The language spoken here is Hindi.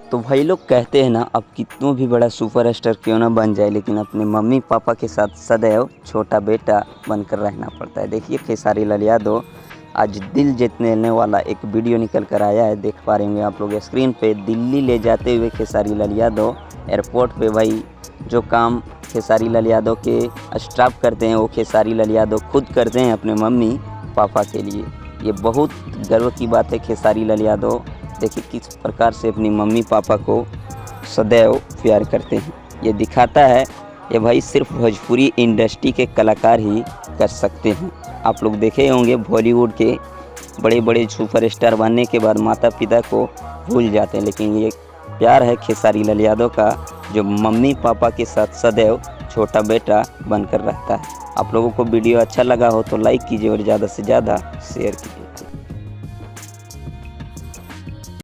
तो भाई लोग कहते हैं ना, अब कितनों भी बड़ा सुपरस्टार क्यों ना बन जाए, लेकिन अपने मम्मी पापा के साथ सदैव छोटा बेटा बनकर रहना पड़ता है। देखिए खेसारी लाल यादव आज दिल जीतने वाला एक वीडियो निकल कर आया है, देख पा रहे होंगे आप लोग स्क्रीन पे। दिल्ली ले जाते हुए खेसारी लाल यादव एयरपोर्ट पे भाई जो काम खेसारी लाल यादव के स्टाफ करते हैं वो खेसारी लाल यादव खुद करते हैं अपने मम्मी पापा के लिए। ये बहुत गर्व की बात है। खेसारी लाल यादव देखिए किस प्रकार से अपनी मम्मी पापा को सदैव प्यार करते हैं। ये दिखाता है ये भाई सिर्फ भोजपुरी इंडस्ट्री के कलाकार ही कर सकते हैं। आप लोग देखे होंगे बॉलीवुड के बड़े बड़े सुपरस्टार बनने के बाद माता पिता को भूल जाते हैं, लेकिन ये प्यार है खेसारी लाल यादव का जो मम्मी पापा के साथ सदैव छोटा बेटा बनकर रहता है। आप लोगों को वीडियो अच्छा लगा हो तो लाइक कीजिए और ज़्यादा से ज़्यादा शेयर कीजिए।